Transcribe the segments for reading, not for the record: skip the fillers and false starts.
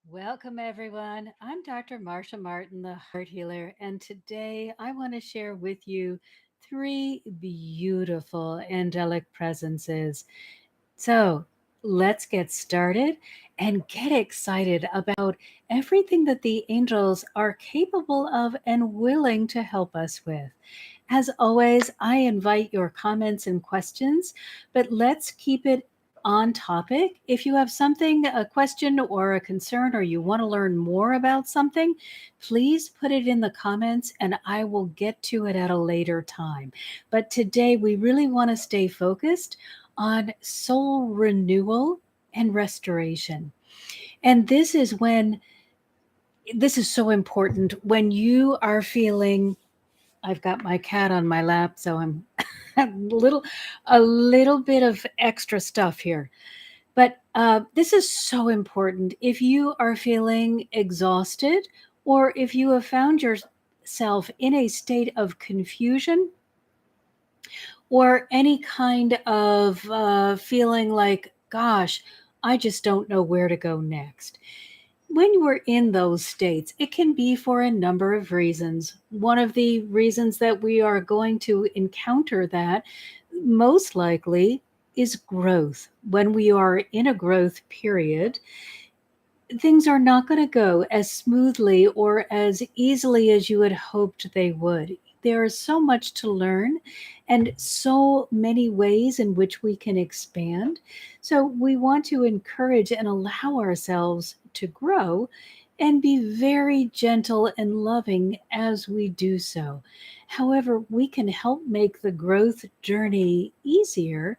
Welcome, everyone. I'm Dr. Marcia Martin, the heart healer, and today I want to share with you three beautiful angelic presences. So let's get started and get excited about everything that the angels are capable of and willing to help us with. As always, I invite your comments and questions, but let's keep it on topic. If you have something, a question or a concern, or you want to learn more about something, please put it in the comments and I will get to it at a later time. But today we really want to stay focused on soul renewal and restoration. And this is so important when you are feeling. I've got my cat on my lap, so I'm a little bit of extra stuff here. But this is so important. If you are feeling exhausted, or if you have found yourself in a state of confusion, or any kind of feeling like, gosh, I just don't know where to go next. When we're in those states, it can be for a number of reasons. One of the reasons that we are going to encounter that most likely is growth. When we are in a growth period, things are not going to go as smoothly or as easily as you had hoped they would. There is so much to learn and so many ways in which we can expand. So, we want to encourage and allow ourselves to grow and be very gentle and loving as we do so. However, we can help make the growth journey easier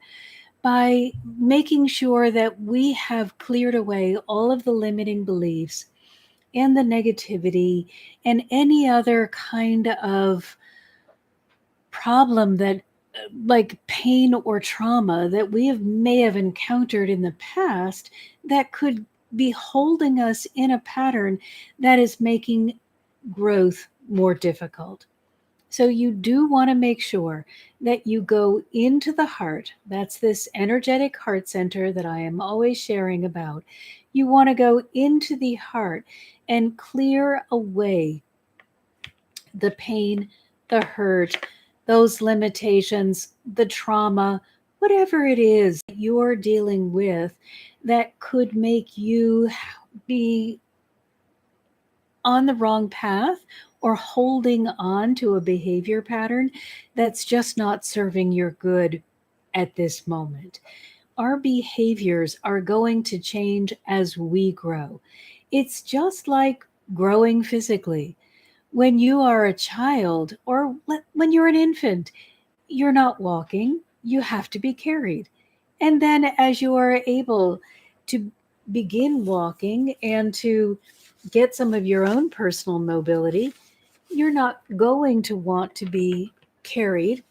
by making sure that we have cleared away all of the limiting beliefs and the negativity and any other kind of problem that like pain or trauma that may have encountered in the past that could be holding us in a pattern that is making growth more difficult. So you do want to make sure that you go into the heart. That's this energetic heart center that I am always sharing about. You want to go into the heart and clear away the pain, the hurt, those limitations, the trauma, whatever it is that you're dealing with that could make you be on the wrong path or holding on to a behavior pattern that's just not serving your good at this moment. Our behaviors are going to change as we grow. It's just like growing physically. When you are a child or when you're an infant, you're not walking, you have to be carried. And then as you are able to begin walking and to get some of your own personal mobility, you're not going to want to be carried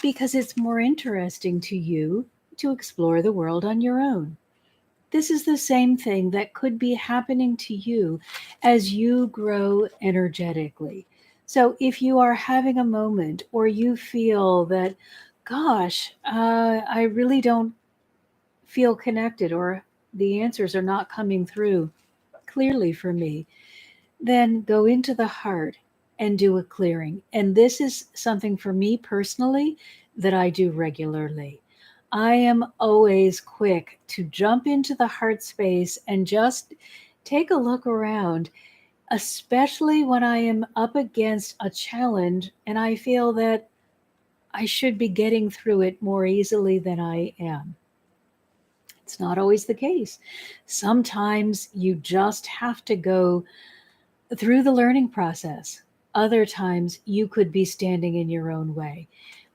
because it's more interesting to you to explore the world on your own. This is the same thing that could be happening to you as you grow energetically. So if you are having a moment or you feel that, gosh, I really don't feel connected or the answers are not coming through clearly for me, then go into the heart and do a clearing. And this is something for me personally that I do regularly. I am always quick to jump into the heart space and just take a look around, especially when I am up against a challenge and I feel that I should be getting through it more easily than I am. It's not always the case. Sometimes you just have to go through the learning process. Other times you could be standing in your own way.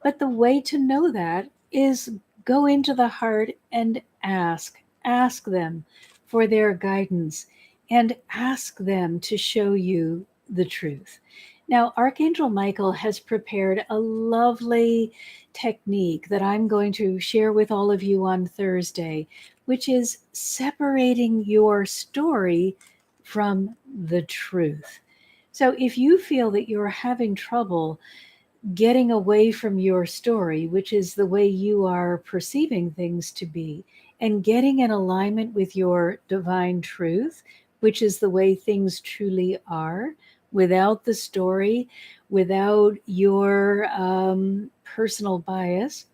But the way to know that is go into the heart and ask. Ask them for their guidance and ask them to show you the truth. Now, Archangel Michael has prepared a lovely technique that I'm going to share with all of you on Thursday, which is separating your story from the truth. So if you feel that you're having trouble getting away from your story, which is the way you are perceiving things to be, and getting in alignment with your divine truth, which is the way things truly are, without the story, without your personal bias,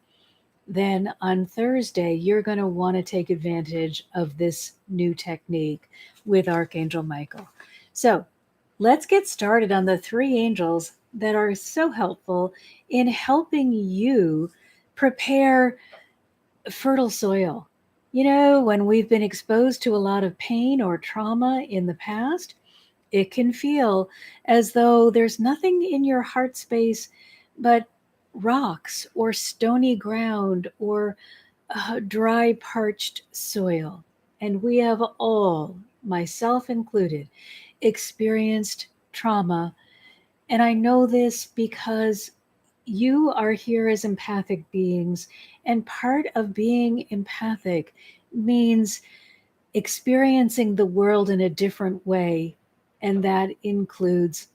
then on Thursday, you're going to want to take advantage of this new technique with Archangel Michael. So let's get started on the three angels that are so helpful in helping you prepare fertile soil. You know, when we've been exposed to a lot of pain or trauma in the past, it can feel as though there's nothing in your heart space but rocks or stony ground or dry, parched soil. And we have all, myself included, experienced trauma. And I know this because you are here as empathic beings. And part of being empathic means experiencing the world in a different way. And that includes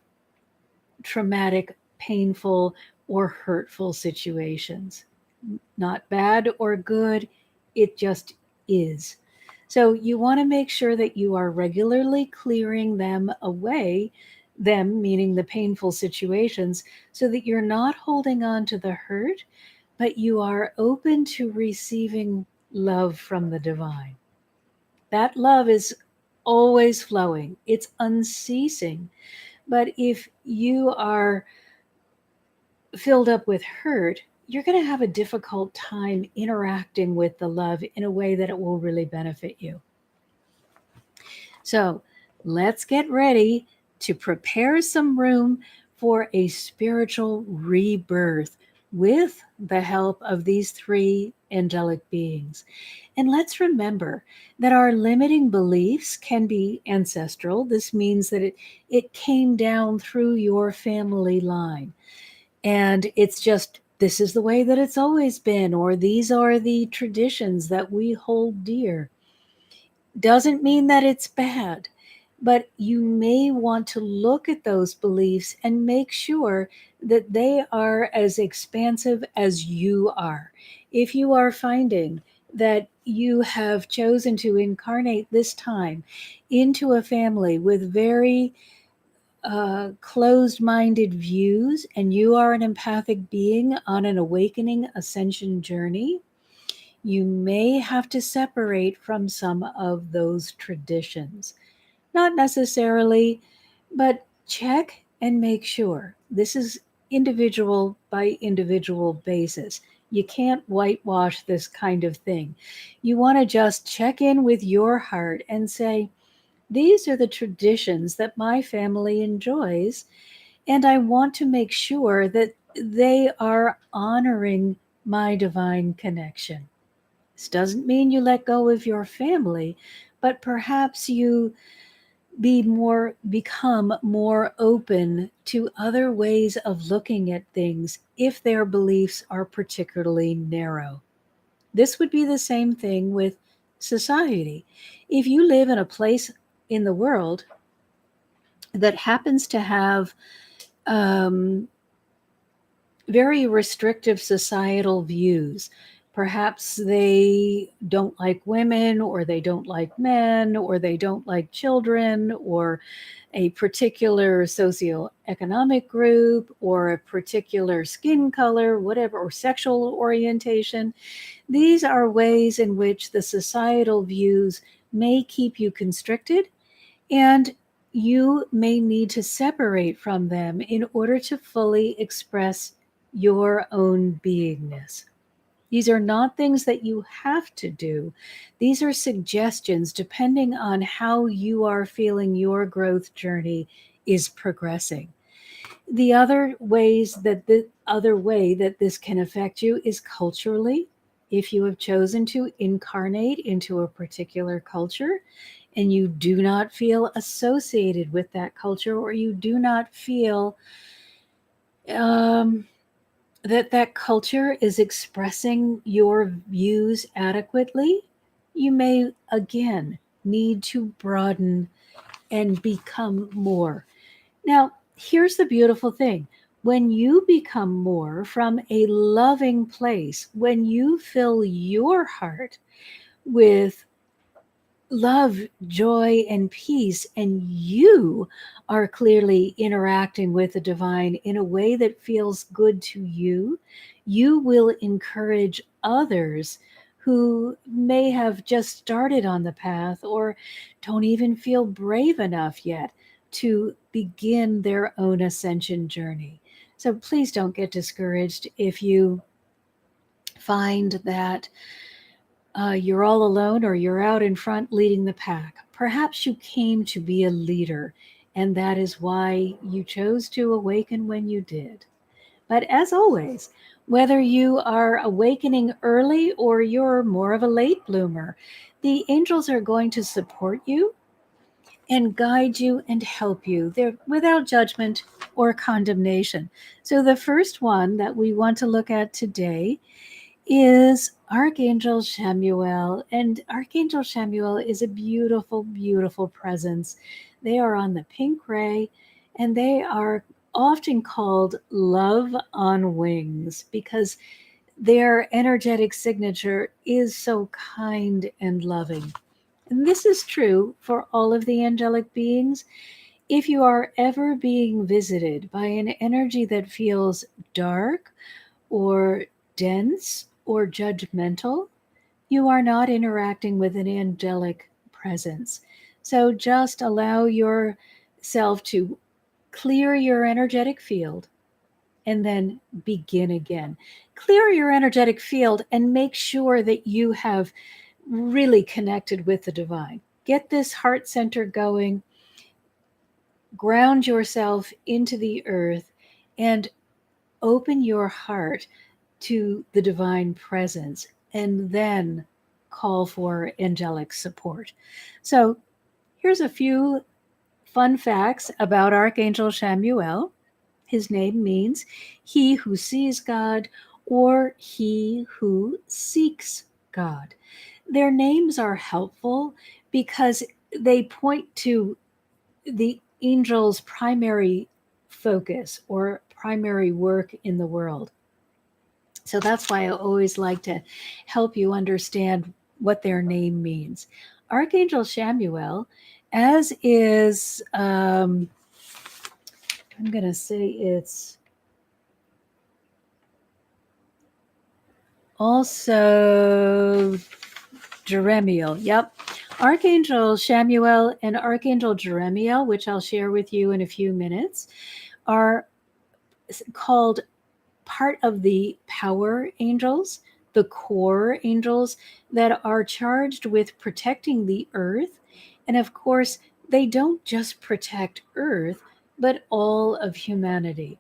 traumatic, painful, or hurtful situations. Not bad or good, it just is. So you want to make sure that you are regularly clearing them away, them meaning the painful situations, so that you're not holding on to the hurt, but you are open to receiving love from the divine. That love is always flowing, it's unceasing. But if you are filled up with hurt, you're going to have a difficult time interacting with the love in a way that it will really benefit you. So let's get ready to prepare some room for a spiritual rebirth with the help of these three angelic beings. And let's remember that our limiting beliefs can be ancestral. This means that it came down through your family line. And it's just, this is the way that it's always been, or these are the traditions that we hold dear. Doesn't mean that it's bad, but you may want to look at those beliefs and make sure that they are as expansive as you are. If you are finding that you have chosen to incarnate this time into a family with very closed minded views, and you are an empathic being on an awakening ascension journey, you may have to separate from some of those traditions. Not necessarily, but check and make sure. This is individual by individual basis. You can't whitewash this kind of thing. You want to just check in with your heart and say, these are the traditions that my family enjoys, and I want to make sure that they are honoring my divine connection. This doesn't mean you let go of your family, but perhaps you become more open to other ways of looking at things if their beliefs are particularly narrow. This would be the same thing with society. If you live in a place in the world that happens to have um, very restrictive societal views, perhaps they don't like women, or they don't like men, or they don't like children, or a particular socioeconomic group, or a particular skin color, whatever, or sexual orientation. These are ways in which the societal views may keep you constricted, and you may need to separate from them in order to fully express your own beingness. These are not things that you have to do. These are suggestions depending on how you are feeling your growth journey is progressing. The other way that this can affect you is culturally. If you have chosen to incarnate into a particular culture and you do not feel associated with that culture, or you do not feel that culture is expressing your views adequately, you may again need to broaden and become more. Now, here's the beautiful thing. When you become more from a loving place, when you fill your heart with love, joy, and peace, and you are clearly interacting with the divine in a way that feels good to you, you will encourage others who may have just started on the path or don't even feel brave enough yet to begin their own ascension journey. So please don't get discouraged if you find that you're all alone or you're out in front leading the pack. Perhaps you came to be a leader, and that is why you chose to awaken when you did. But as always, whether you are awakening early or you're more of a late bloomer, the angels are going to support you and guide you and help you. They're without judgment or condemnation. So, the first one that we want to look at today is Archangel Shamuel. And Archangel Shamuel is a beautiful, beautiful presence. They are on the pink ray and they are often called love on wings because their energetic signature is so kind and loving. And this is true for all of the angelic beings. If you are ever being visited by an energy that feels dark or dense or judgmental, you are not interacting with an angelic presence. So just allow yourself to clear your energetic field and then begin again. Clear your energetic field and make sure that you have really connected with the divine. Get this heart center going, ground yourself into the earth, and open your heart to the divine presence and then call for angelic support. So, here's a few fun facts about Archangel Shamuel. His name means he who sees God or he who seeks God. Their names are helpful because they point to the angel's primary focus or primary work in the world. So that's why I always like to help you understand what their name means. Archangel Shamuel, as is, I'm going to say it's also Jeremiel. Yep. Archangel Shamuel and Archangel Jeremiel, which I'll share with you in a few minutes, are called part of the power angels, the core angels that are charged with protecting the earth. And of course, they don't just protect earth, but all of humanity.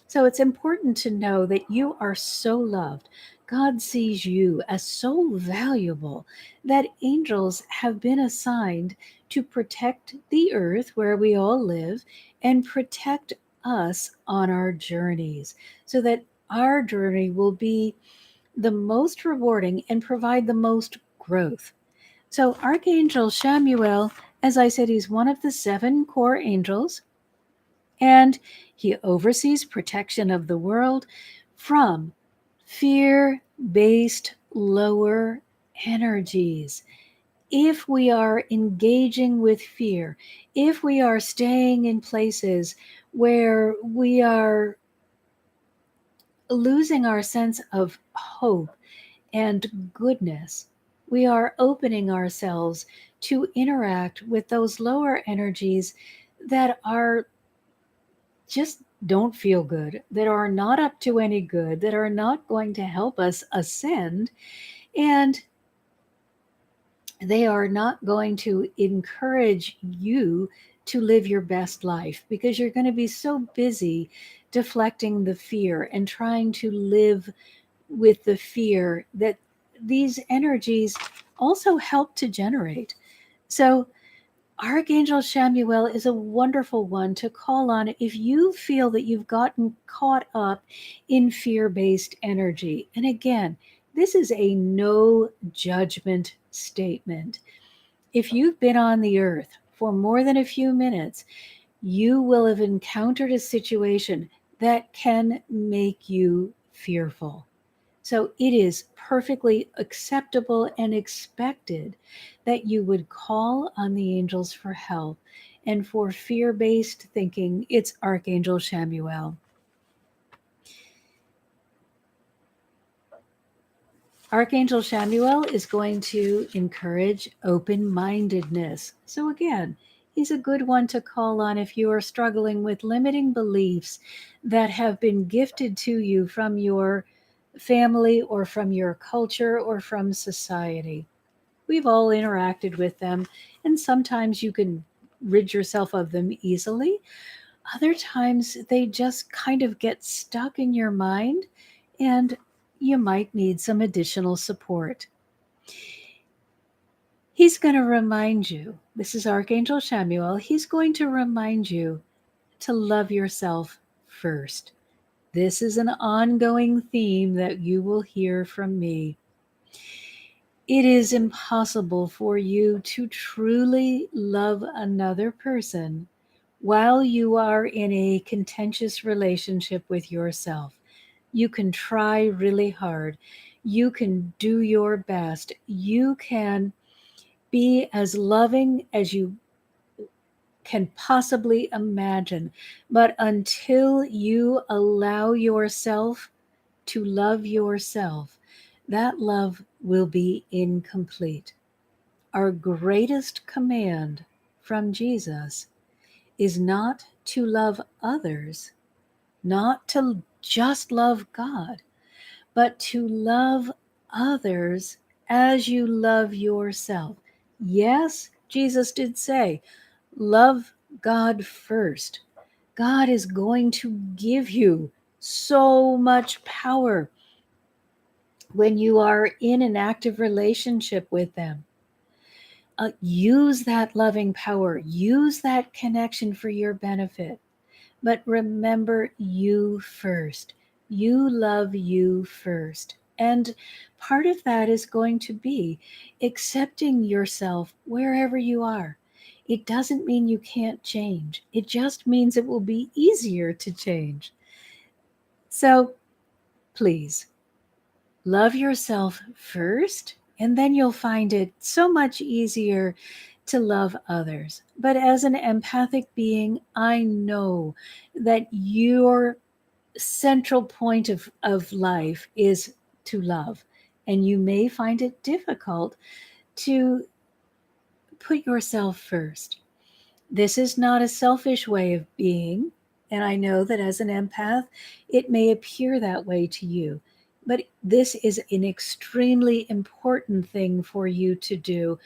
So it's important to know that you are so loved. God sees you as so valuable that angels have been assigned to protect the earth where we all live and protect us on our journeys so that our journey will be the most rewarding and provide the most growth. So, Archangel Shamuel, as I said, he's one of the seven core angels, and he oversees protection of the world from fear based lower energies. If we are engaging with fear, if we are staying in places where we are losing our sense of hope and goodness, we are opening ourselves to interact with those lower energies that are just don't feel good, that are not up to any good, that are not going to help us ascend, and they are not going to encourage you to live your best life because you're going to be so busy deflecting the fear and trying to live with the fear that these energies also help to generate. So, Archangel Shamuel is a wonderful one to call on if you feel that you've gotten caught up in fear based energy. And again, this is a no judgment statement. If you've been on the earth for more than a few minutes, you will have encountered a situation that can make you fearful. So it is perfectly acceptable and expected that you would call on the angels for help. And for fear-based thinking, it's Archangel Shamuel. Archangel Shamuel is going to encourage open-mindedness. So again, he's a good one to call on if you are struggling with limiting beliefs that have been gifted to you from your family or from your culture or from society. We've all interacted with them, and sometimes you can rid yourself of them easily. Other times they just kind of get stuck in your mind, and you might need some additional support. He's going to remind you, this is Archangel Shamuel, he's going to remind you to love yourself first. This is an ongoing theme that you will hear from me. It is impossible for you to truly love another person while you are in a contentious relationship with yourself. You can try really hard. You can do your best. You can be as loving as you can possibly imagine. But until you allow yourself to love yourself, that love will be incomplete. Our greatest command from Jesus is not to love others, not to just love God, but to love others as you love yourself. Yes, Jesus did say, love God first. God is going to give you so much power when you are in an active relationship with them. Use that loving power, use that connection for your benefit. But remember you first. You love you first. And part of that is going to be accepting yourself wherever you are. It doesn't mean you can't change. It just means it will be easier to change. So please love yourself first, and then you'll find it so much easier to love others. But as an empathic being, I know that your central point of life is to love. And you may find it difficult to put yourself first. This is not a selfish way of being. And I know that as an empath, it may appear that way to you. But this is an extremely important thing for you to do.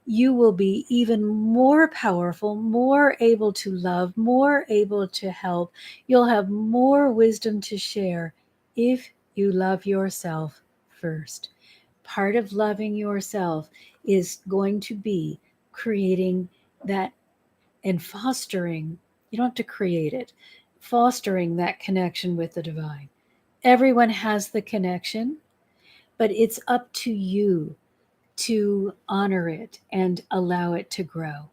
You will be even more powerful, more able to love, more able to help. You'll have more wisdom to share if you love yourself first. Part of loving yourself is going to be creating that and fostering, you don't have to create it, fostering that connection with the divine. Everyone has the connection, but it's up to you to honor it and allow it to grow.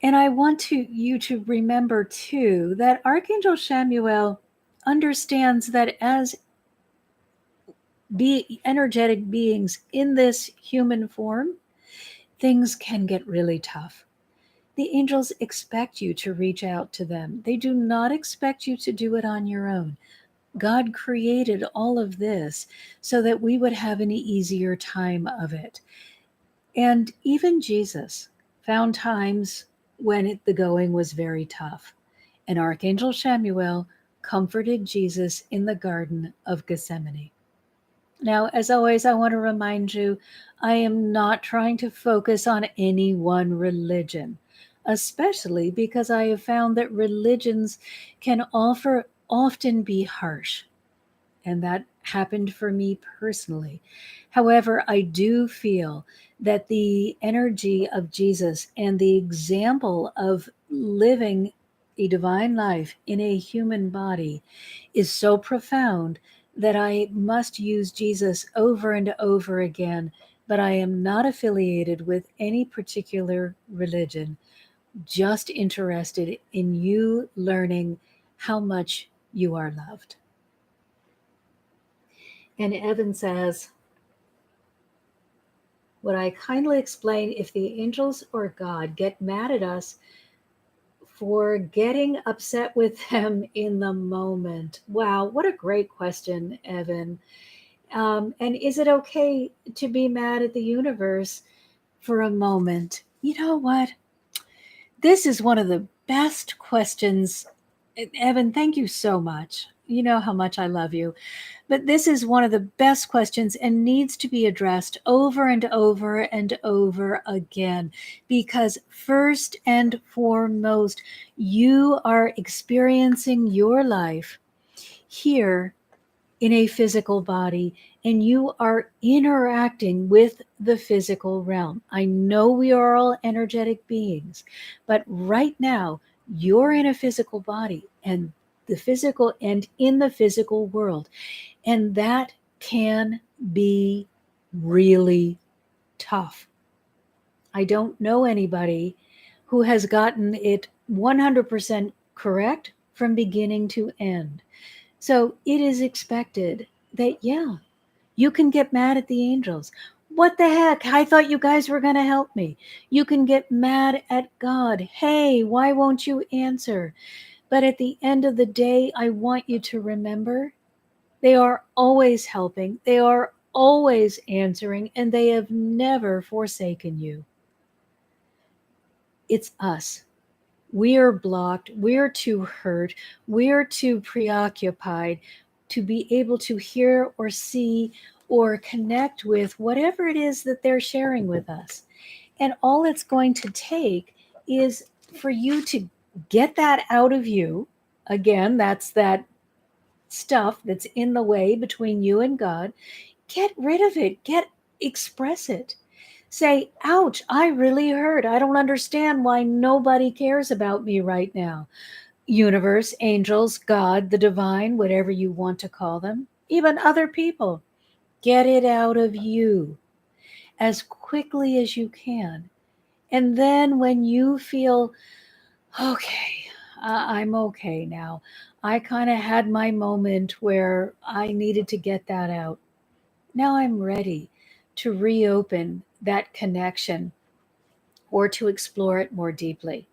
And I want you to remember too that Archangel Shamuel understands that as energetic beings in this human form, things can get really tough. The angels expect you to reach out to them. They do not expect you to do it on your own. God created all of this so that we would have an easier time of it. And even Jesus found times when the going was very tough. And Archangel Shamuel comforted Jesus in the Garden of Gethsemane. Now, as always, I want to remind you, I am not trying to focus on any one religion, especially because I have found that religions can often be harsh. And that happened for me personally. However, I do feel that the energy of Jesus and the example of living a divine life in a human body is so profound that I must use Jesus over and over again. But I am not affiliated with any particular religion, just interested in you learning how much you are loved. And Evan says, Would I kindly explain if the angels or God get mad at us for getting upset with them in the moment? Wow, what a great question, Evan. And is it okay to be mad at the universe for a moment? You know what? This is one of the best questions. Evan, thank you so much. You know how much I love you. But this is one of the best questions and needs to be addressed over and over and over again. Because, first and foremost, you are experiencing your life here in a physical body, and you are interacting with the physical realm. I know we are all energetic beings, but right now you're in a physical body and in the physical world, and that can be really tough. I don't know anybody who has gotten it 100% correct from beginning to end. So it is expected that, yeah, you can get mad at the angels. What the heck? I thought you guys were going to help me. You can get mad at God. Hey, why won't you answer? But at the end of the day, I want you to remember they are always helping, they are always answering, and they have never forsaken you. It's us. We are blocked, we're too hurt, we're too preoccupied to be able to hear or see or connect with whatever it is that they're sharing with us. And all it's going to take is for you to get that out of you. Again, that's that stuff that's in the way between you and God. Get rid of it, express it. Say, ouch, I really hurt. I don't understand why nobody cares about me right now. Universe, angels, God, the divine, whatever you want to call them, even other people. Get it out of you as quickly as you can. And then when you feel, okay, I'm okay now, I kind of had my moment where I needed to get that out. Now I'm ready to reopen that connection or to explore it more deeply.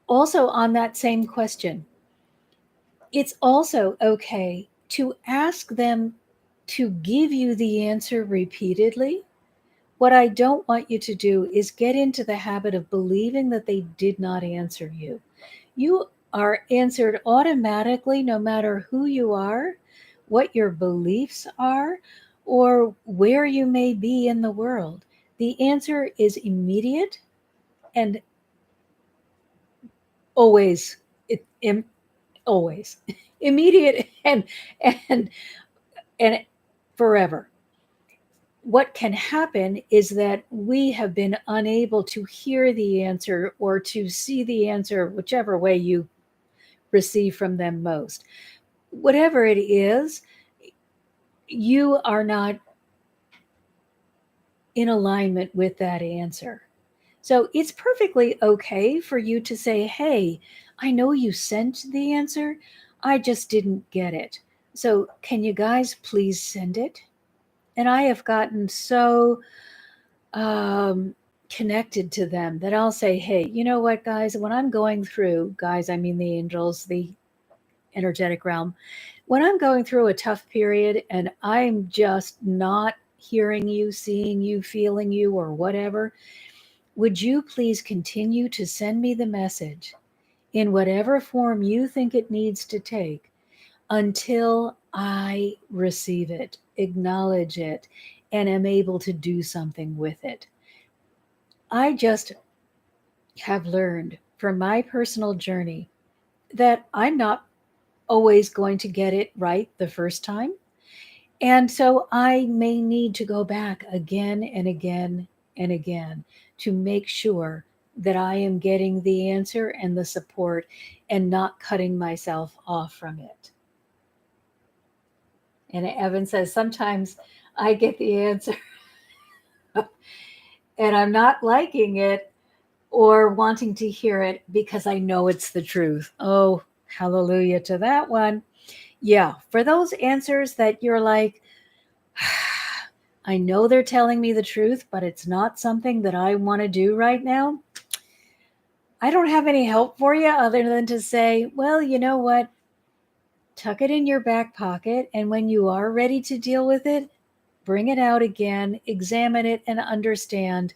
Also, on that same question, it's also okay to ask them to give you the answer repeatedly. What I don't want you to do is get into the habit of believing that they did not answer you. You are answered automatically no matter who you are, what your beliefs are, or where you may be in the world. The answer is immediate and always it, always immediate and and forever. What can happen is that we have been unable to hear the answer or to see the answer, whichever way you receive from them most. Whatever it is, you are not in alignment with that answer. So it's perfectly okay for you to say, hey, I know you sent the answer, I just didn't get it. So can you guys please send it? And I have gotten so connected to them that I'll say, hey, you know what, guys, when I'm going through, guys, I mean the angels, the energetic realm, when I'm going through a tough period and I'm just not hearing you, seeing you, feeling you, or whatever, would you please continue to send me the message in whatever form you think it needs to take until I receive it, acknowledge it, and am able to do something with it. I just have learned from my personal journey that I'm not always going to get it right the first time. And so I may need to go back again and again and again to make sure that I am getting the answer and the support and not cutting myself off from it. And Evan says, sometimes I get the answer and I'm not liking it or wanting to hear it because I know it's the truth. Oh, hallelujah to that one. Yeah, for those answers that you're like, I know they're telling me the truth, but it's not something that I want to do right now. I don't have any help for you other than to say, well, you know what? Tuck it in your back pocket. And when you are ready to deal with it, bring it out again, examine it, and understand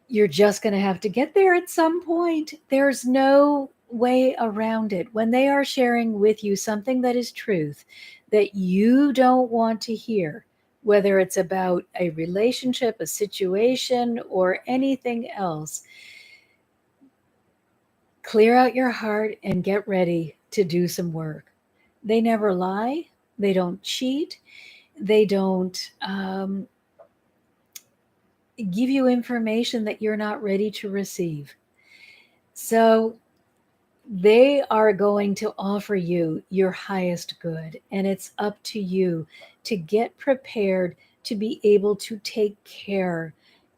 you're just going to have to get there at some point. There's no way around it. When they are sharing with you something that is truth that you don't want to hear, whether it's about a relationship, a situation, or anything else, clear out your heart and get ready to do some work. They never lie. They don't cheat. They don't give you information that you're not ready to receive. So they are going to offer you your highest good, and it's up to you to get prepared to be able to take care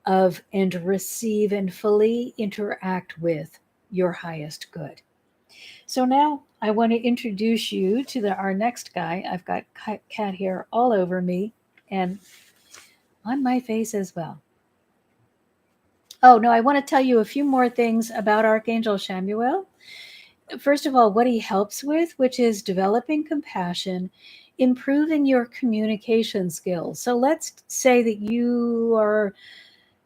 of and receive and fully interact with your highest good. So now I want to introduce you to our next guy. I've got cat hair all over me and on my face as well. Oh, no, I want to tell you a few more things about Archangel Shamuel. First of all, what he helps with, which is developing compassion, improving your communication skills. So let's say that you are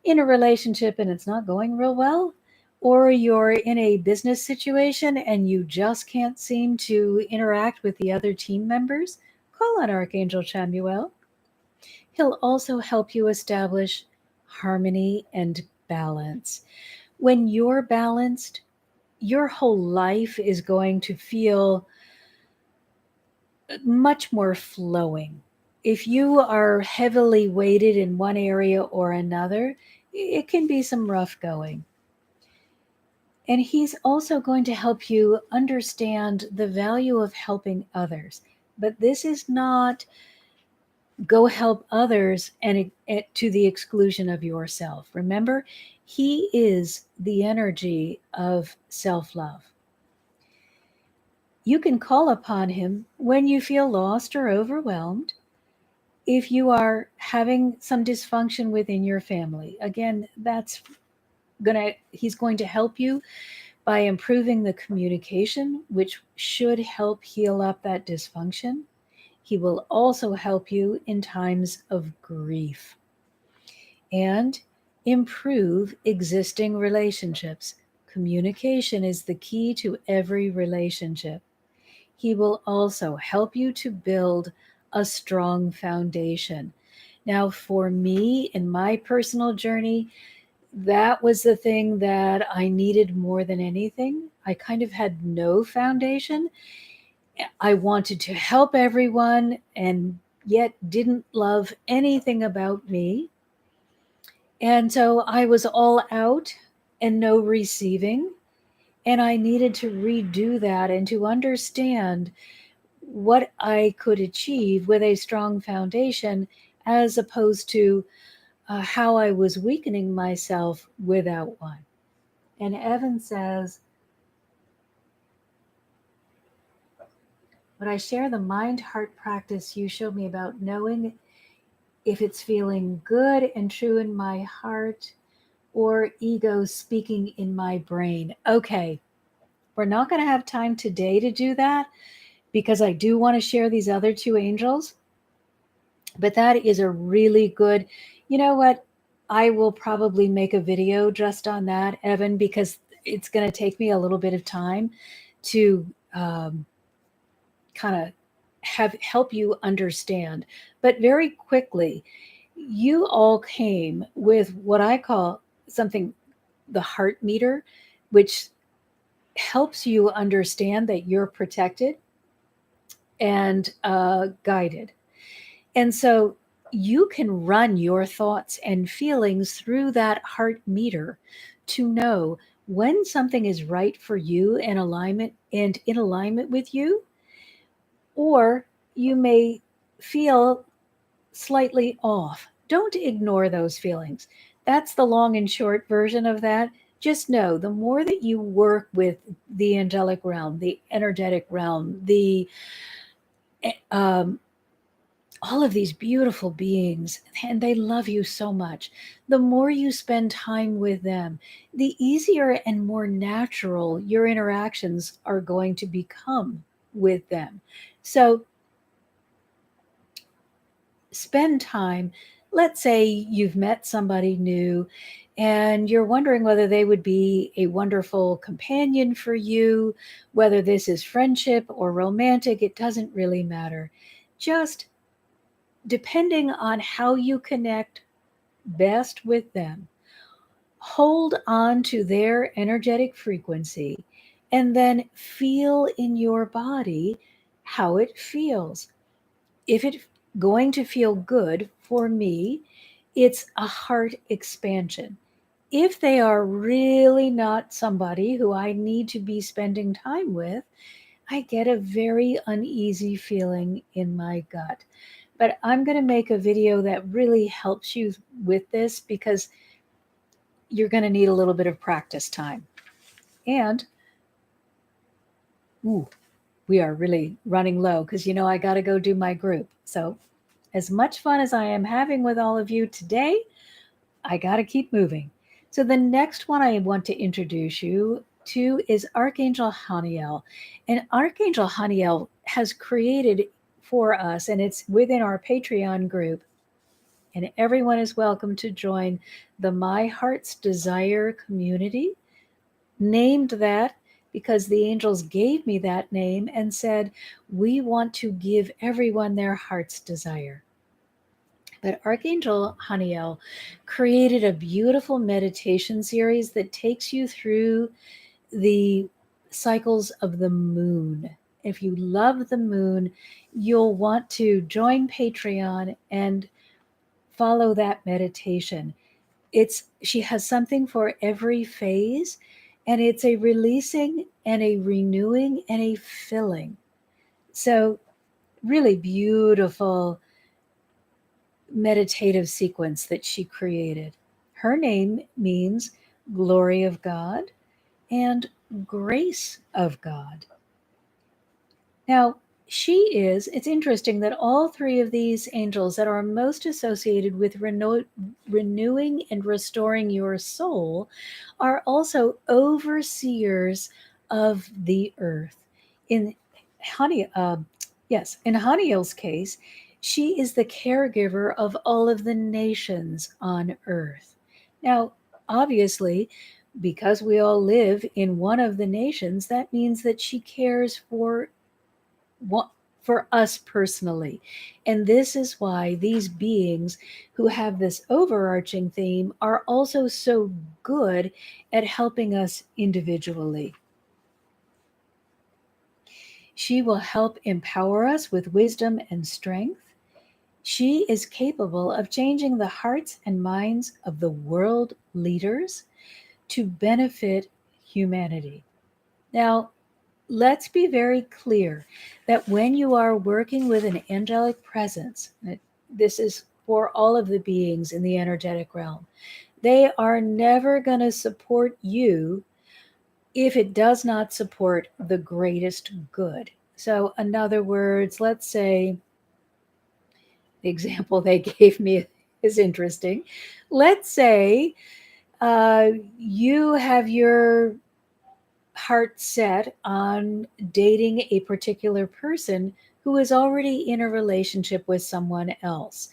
in a relationship and it's not going real well, or you're in a business situation and you just can't seem to interact with the other team members. Call on Archangel Shamuel. He'll also help you establish harmony and balance. When you're balanced, your whole life is going to feel much more flowing. If you are heavily weighted in one area or another, it can be some rough going. And he's also going to help you understand the value of helping others. But this is not go help others and to the exclusion of yourself. Remember, he is the energy of self-love. You can call upon him when you feel lost or overwhelmed. If you are having some dysfunction within your family, again, he's going to help you by improving the communication, which should help heal up that dysfunction. He will also help you in times of grief and improve existing relationships. Communication is the key to every relationship. He will also help you to build a strong foundation. Now, for me, in my personal journey, that was the thing that I needed more than anything. I kind of had no foundation. I wanted to help everyone and yet didn't love anything about me. And so I was all out and no receiving. And I needed to redo that and to understand what I could achieve with a strong foundation as opposed to how I was weakening myself without one. And Evan says, when I share the mind heart practice you showed me about knowing if it's feeling good and true in my heart or ego speaking in my brain. Okay, we're not going to have time today to do that because I do want to share these other two angels. But that is a really good, you know what? I will probably make a video just on that, Evan, because it's going to take me a little bit of time to kind of help you understand. But very quickly, you all came with what I call something, the heart meter, which helps you understand that you're protected and guided. And so you can run your thoughts and feelings through that heart meter to know when something is right for you and in alignment with you, or you may feel slightly off. Don't ignore those feelings. That's the long and short version of that. Just know the more that you work with the angelic realm, the energetic realm, the all of these beautiful beings, and they love you so much. The more you spend time with them, the easier and more natural your interactions are going to become with them. So spend time. Let's say you've met somebody new and you're wondering whether they would be a wonderful companion for you, whether this is friendship or romantic, it doesn't really matter. Just depending on how you connect best with them, hold on to their energetic frequency and then feel in your body how it feels. If it's going to feel good for me, it's a heart expansion. If they are really not somebody who I need to be spending time with, I get a very uneasy feeling in my gut. But I'm going to make a video that really helps you with this because you're going to need a little bit of practice time. And, ooh, we are really running low because, I got to go do my group. So, as much fun as I am having with all of you today, I got to keep moving. So, the next one I want to introduce you to is Archangel Haniel. And Archangel Haniel has created for us, and it's within our Patreon group. And everyone is welcome to join the My Heart's Desire community, named that because the angels gave me that name and said, we want to give everyone their heart's desire. But Archangel Haniel created a beautiful meditation series that takes you through the cycles of the moon. If you love the moon, you'll want to join Patreon and follow that meditation. She has something for every phase, and it's a releasing and a renewing and a filling. So really beautiful meditative sequence that she created. Her name means glory of God and grace of God. Now, it's interesting that all three of these angels that are most associated with renewing and restoring your soul are also overseers of the earth. In in Haniel's case, she is the caregiver of all of the nations on earth. Now, obviously, because we all live in one of the nations, that means that she cares for us personally. And this is why these beings who have this overarching theme are also so good at helping us individually. She will help empower us with wisdom and strength. She is capable of changing the hearts and minds of the world leaders to benefit humanity. Now, let's be very clear that when you are working with an angelic presence, this is for all of the beings in the energetic realm, they are never going to support you if it does not support the greatest good. So, in other words, let's say the example they gave me is interesting. Let's say you have your heart set on dating a particular person who is already in a relationship with someone else.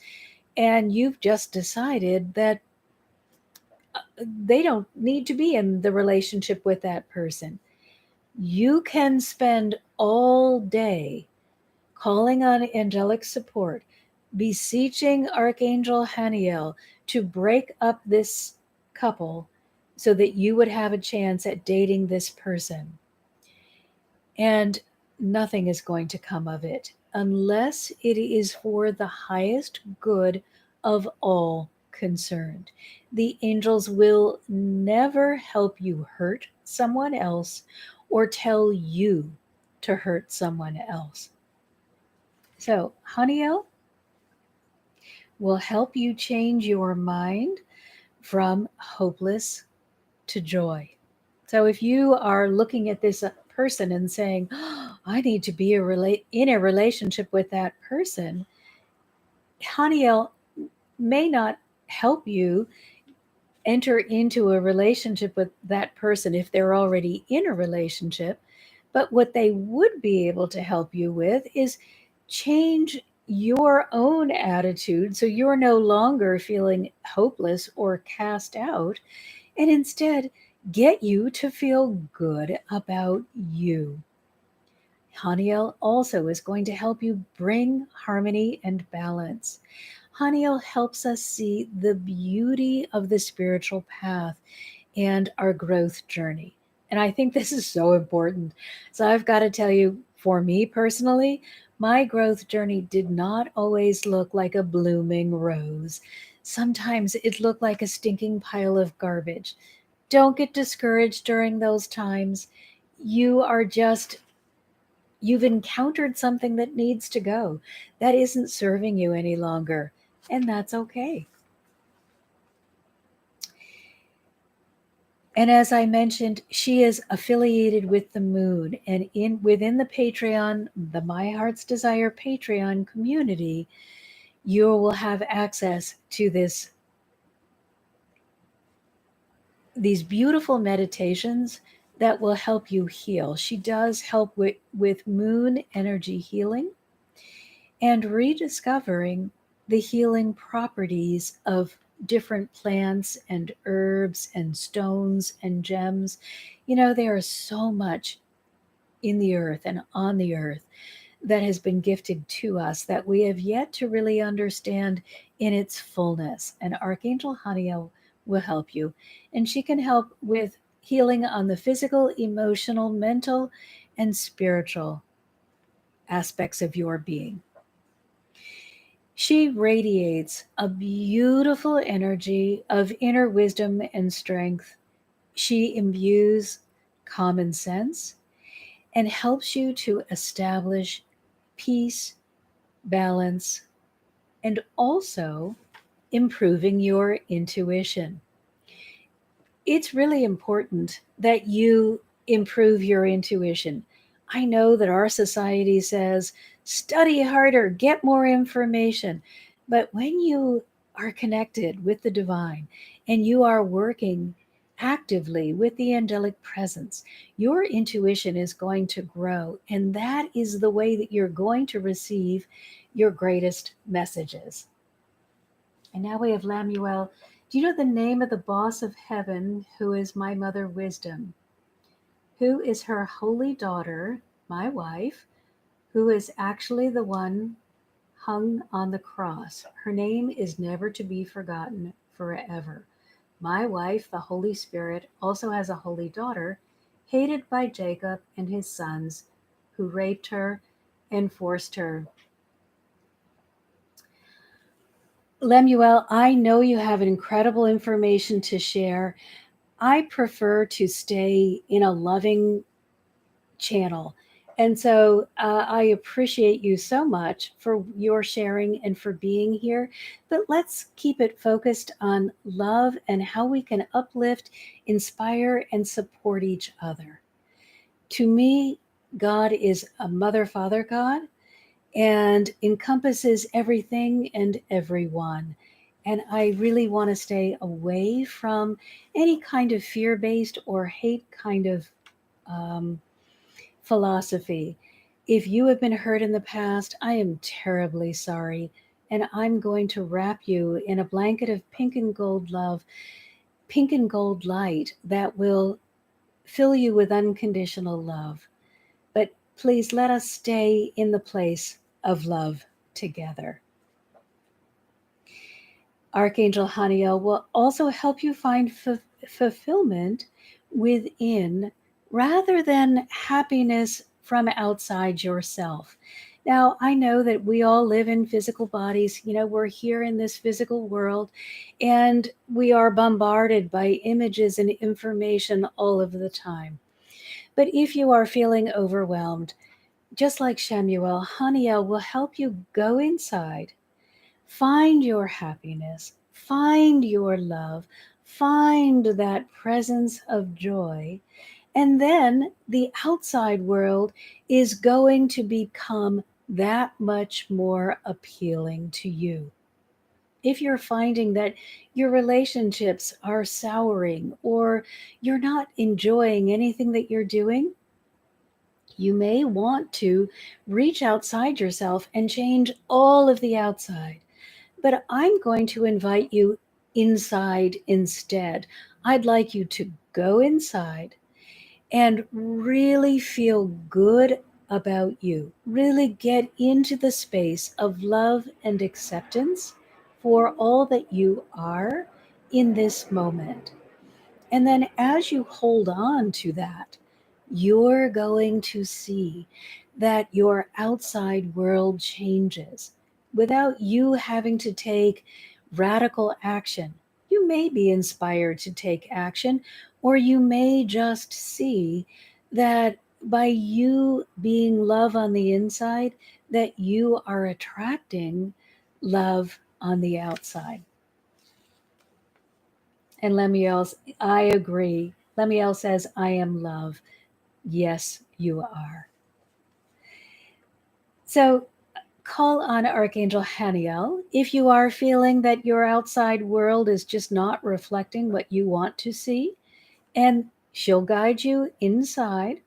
And you've just decided that they don't need to be in the relationship with that person. You can spend all day calling on angelic support, beseeching Archangel Haniel to break up this couple so that you would have a chance at dating this person. And nothing is going to come of it unless it is for the highest good of all concerned. The angels will never help you hurt someone else or tell you to hurt someone else. So, Haniel will help you change your mind from hopeless to joy. So if you are looking at this person and saying, oh, I need to be in a relationship with that person, Haniel may not help you enter into a relationship with that person if they're already in a relationship. But what they would be able to help you with is change your own attitude so you're no longer feeling hopeless or cast out, and instead get you to feel good about you. Haniel also is going to help you bring harmony and balance. Haniel helps us see the beauty of the spiritual path and our growth journey. And I think this is so important. So I've got to tell you, for me personally, my growth journey did not always look like a blooming rose. Sometimes it looked like a stinking pile of garbage. Don't get discouraged during those times. You are just, you've encountered something that needs to go, that isn't serving you any longer. And that's okay. And as I mentioned, she is affiliated with the moon, and in within the Patreon, the My Heart's Desire Patreon community, you will have access to these beautiful meditations that will help you heal. She does help with moon energy healing and rediscovering the healing properties of different plants and herbs and stones and gems. You know, there is so much in the earth and on the earth that has been gifted to us that we have yet to really understand in its fullness. And Archangel Haniel will help you. And she can help with healing on the physical, emotional, mental, and spiritual aspects of your being. She radiates a beautiful energy of inner wisdom and strength. She imbues common sense and helps you to establish peace, balance, and also improving your intuition. It's really important that you improve your intuition. I know that our society says study harder, get more information. But when you are connected with the divine and you are working actively with the angelic presence, your intuition is going to grow. And that is the way that you're going to receive your greatest messages. And now we have Lamyewell. Do you know the name of the boss of heaven, who is my mother wisdom, who is her holy daughter, my wife, who is actually the one hung on the cross? Her name is never to be forgotten forever. My wife, the Holy Spirit, also has a holy daughter, hated by Jacob and his sons, who raped her and forced her. Lemuel, I know you have incredible information to share. I prefer to stay in a loving channel. And so I appreciate you so much for your sharing and for being here. But let's keep it focused on love and how we can uplift, inspire, and support each other. To me, God is a mother, father God, and encompasses everything and everyone. And I really want to stay away from any kind of fear based or hate kind of um, philosophy. If you have been hurt in the past, I am terribly sorry. And I'm going to wrap you in a blanket of pink and gold love, pink and gold light that will fill you with unconditional love. But please let us stay in the place of love together. Archangel Haniel will also help you find fulfillment within rather than happiness from outside yourself. Now, I know that we all live in physical bodies. You know, we're here in this physical world and we are bombarded by images and information all of the time. But if you are feeling overwhelmed, just like Shamuel, Haniel will help you go inside, find your happiness, find your love, find that presence of joy. And then the outside world is going to become that much more appealing to you. If you're finding that your relationships are souring or you're not enjoying anything that you're doing, you may want to reach outside yourself and change all of the outside. But I'm going to invite you inside instead. I'd like you to go inside and really feel good about you. Really get into the space of love and acceptance for all that you are in this moment. And then as you hold on to that, you're going to see that your outside world changes without you having to take radical action. You may be inspired to take action, or you may just see that by you being love on the inside, that you are attracting love on the outside. And Lemuel, I agree. Lemuel says, I am love. Yes, you are. So call on Archangel Haniel if you are feeling that your outside world is just not reflecting what you want to see. And she'll guide you inside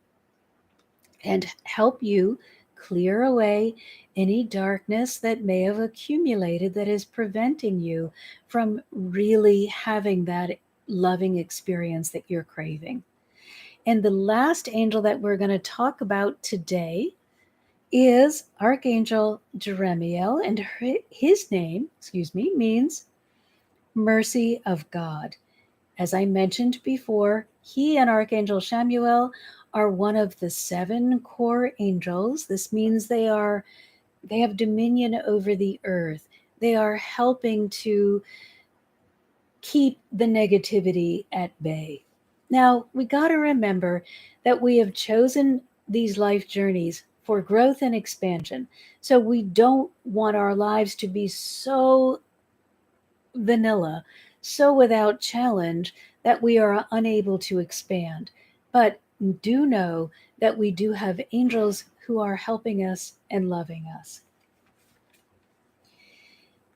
and help you clear away any darkness that may have accumulated that is preventing you from really having that loving experience that you're craving. And the last angel that we're going to talk about today is Archangel Jeremiel, and his name, means mercy of God. As I mentioned before, he and Archangel Shamuel are one of the 7 core angels. This means they have dominion over the earth. They are helping to keep the negativity at bay. Now, we got to remember that we have chosen these life journeys for growth and expansion. So we don't want our lives to be so vanilla, so without challenge that we are unable to expand. But do know that we do have angels who are helping us and loving us.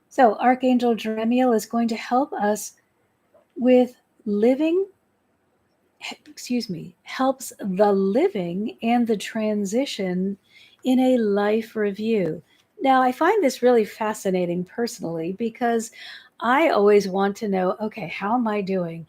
So, Archangel Jeremiel is going to help us with living, helps the living and the transition in a life review. Now, I find this really fascinating personally because I always want to know, okay, how am I doing?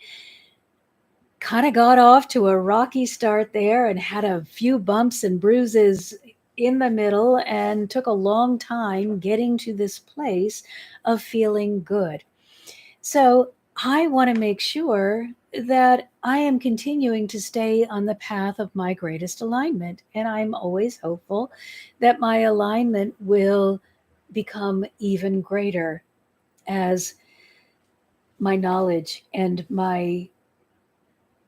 Kind of got off to a rocky start there and had a few bumps and bruises in the middle and took a long time getting to this place of feeling good. So I want to make sure that I am continuing to stay on the path of my greatest alignment. And I'm always hopeful that my alignment will become even greater as my knowledge and my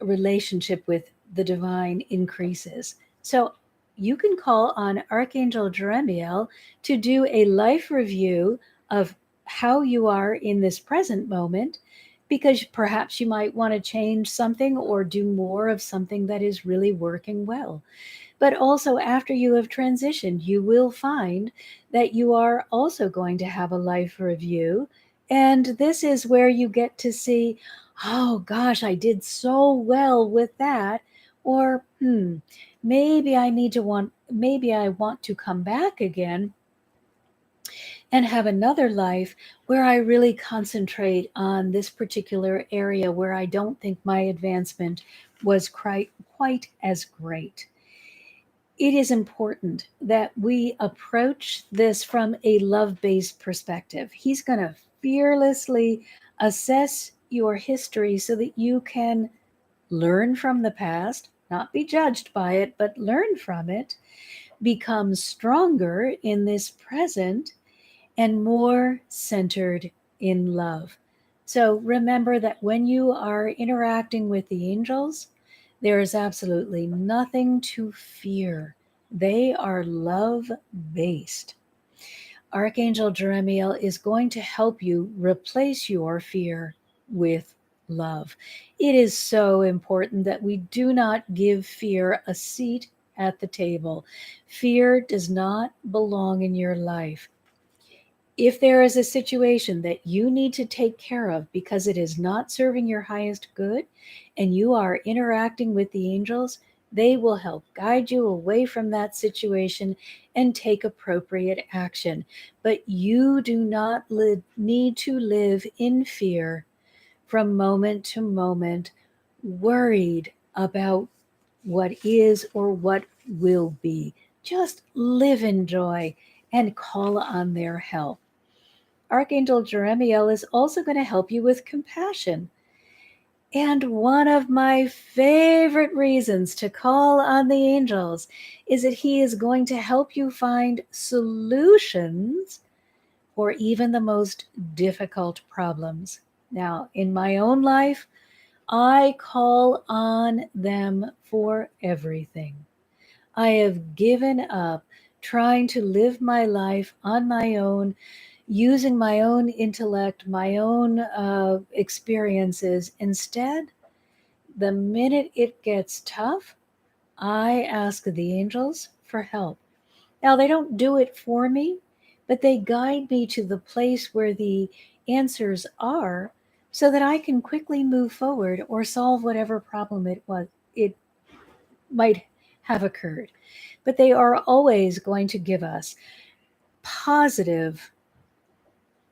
relationship with the divine increases. So you can call on Archangel Jeremiel to do a life review of how you are in this present moment, because perhaps you might want to change something or do more of something that is really working well. But also, after you have transitioned, you will find that you are also going to have a life review. And this is where you get to see, oh gosh, I did so well with that. Or, maybe I want to come back again and have another life where I really concentrate on this particular area where I don't think my advancement was quite as great. It is important that we approach this from a love-based perspective. He's going to fearlessly assess your history so that you can learn from the past, not be judged by it, but learn from it, become stronger in this present, and more centered in love. So remember that when you are interacting with the angels, there is absolutely nothing to fear. They are love based. Archangel Jeremiel is going to help you replace your fear with love. It is so important that we do not give fear a seat at the table. Fear does not belong in your life. If there is a situation that you need to take care of because it is not serving your highest good and you are interacting with the angels, they will help guide you away from that situation and take appropriate action. But you do not need to live in fear from moment to moment, worried about what is or what will be. Just live in joy and call on their help. Archangel Jeremiel is also going to help you with compassion. And one of my favorite reasons to call on the angels is that he is going to help you find solutions for even the most difficult problems. Now, in my own life, I call on them for everything. I have given up trying to live my life on my own, using my own intellect, my own experiences. Instead, the minute it gets tough, I ask the angels for help. Now, they don't do it for me, but they guide me to the place where the answers are so that I can quickly move forward or solve whatever problem it might have occurred. But they are always going to give us positive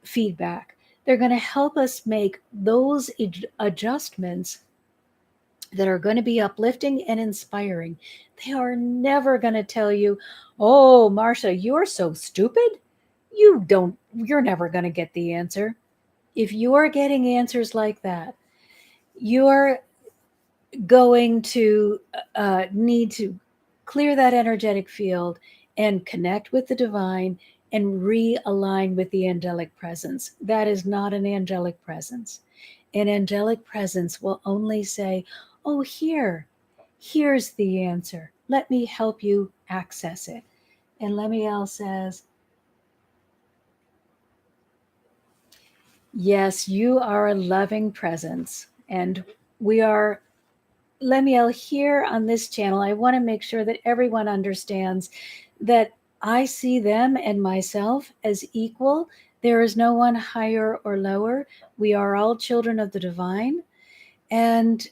feedback. They're going to help us make those adjustments that are going to be uplifting and inspiring. They are never going to tell you, "Oh, Marcia, you're so stupid. You're never going to get the answer." If you're getting answers like that, you're going to need to clear that energetic field and connect with the divine and realign with the angelic presence. That is not an angelic presence. An angelic presence will only say, "Oh, here's the answer. Let me help you access it." And Lamyewell says, "Yes, you are a loving presence. And we are Lemuel, here on this channel, I want to make sure that everyone understands that I see them and myself as equal. There is no one higher or lower. We are all children of the divine and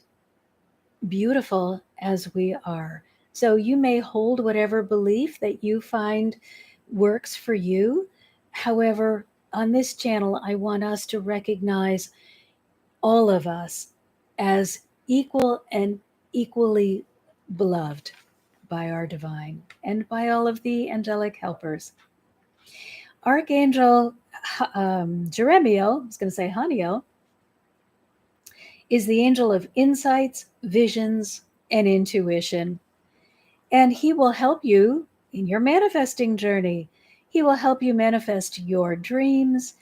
beautiful as we are. So you may hold whatever belief that you find works for you. However, on this channel, I want us to recognize all of us as equal and equally beloved by our divine and by all of the angelic helpers. Archangel Jeremiel, I was going to say Haniel, is the angel of insights, visions, and intuition. And he will help you in your manifesting journey. He will help you manifest your dreams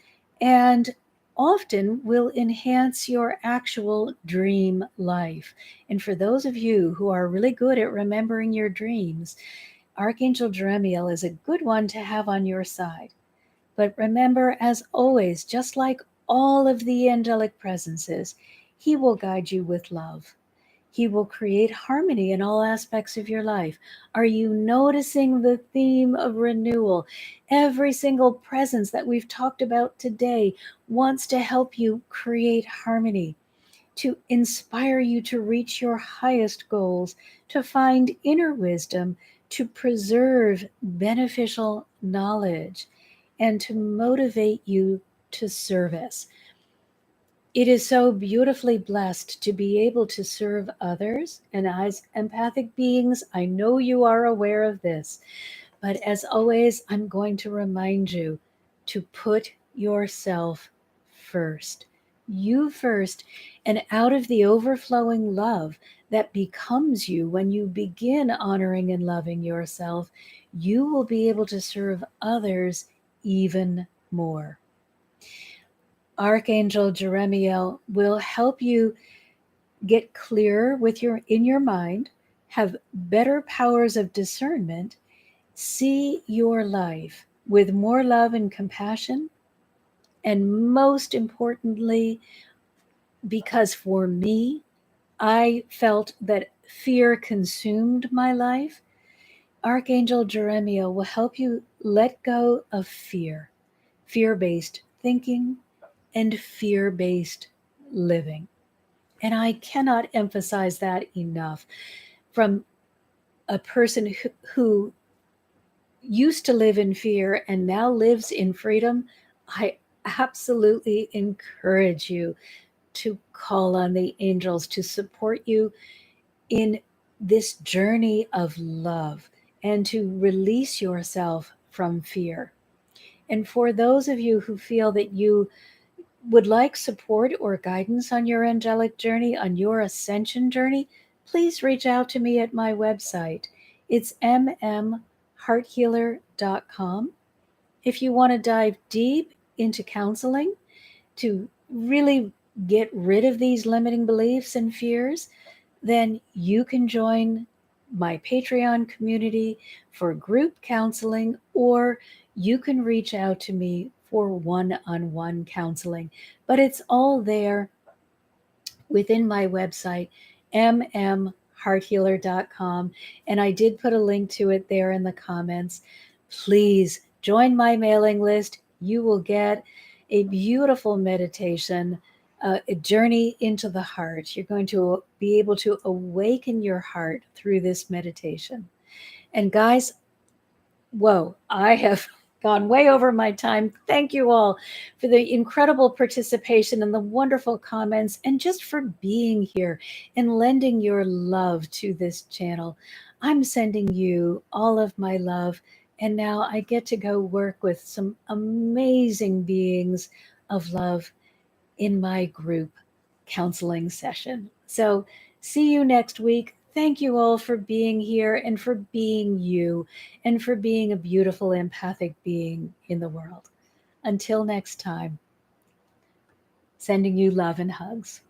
and often will enhance your actual dream life. And for those of you who are really good at remembering your dreams, Archangel Jeremiel is a good one to have on your side. But remember, as always, just like all of the angelic presences, he will guide you with love. He will create harmony in all aspects of your life. Are you noticing the theme of renewal? Every single presence that we've talked about today wants to help you create harmony, to inspire you to reach your highest goals, to find inner wisdom, to preserve beneficial knowledge, and to motivate you to service. It is so beautifully blessed to be able to serve others. And as empathic beings, I know you are aware of this. But as always, I'm going to remind you to put yourself first. You first. And out of the overflowing love that becomes you when you begin honoring and loving yourself, you will be able to serve others even more. Archangel Jeremiel will help you get clearer in your mind, have better powers of discernment, see your life with more love and compassion, and most importantly, because for me, I felt that fear consumed my life. Archangel Jeremiel will help you let go of fear, fear-based thinking, and fear-based living. And I cannot emphasize that enough. From a person who used to live in fear and now lives in freedom, I absolutely encourage you to call on the angels to support you in this journey of love and to release yourself from fear. And for those of you who feel that you would like support or guidance on your angelic journey, on your ascension journey, please reach out to me at my website. It's mmhearthealer.com. If you want to dive deep into counseling to really get rid of these limiting beliefs and fears, then you can join my Patreon community for group counseling, or you can reach out to me for one-on-one counseling. But it's all there within my website, mmhearthealer.com. And I did put a link to it there in the comments. Please join my mailing list. You will get a beautiful meditation, a journey into the heart. You're going to be able to awaken your heart through this meditation. And guys, whoa, I have gone way over my time. Thank you all for the incredible participation and the wonderful comments, and just for being here and lending your love to this channel. I'm sending you all of my love, and now I get to go work with some amazing beings of love in my group counseling session. So, see you next week. Thank you all for being here and for being you and for being a beautiful empathic being in the world. Until next time, sending you love and hugs.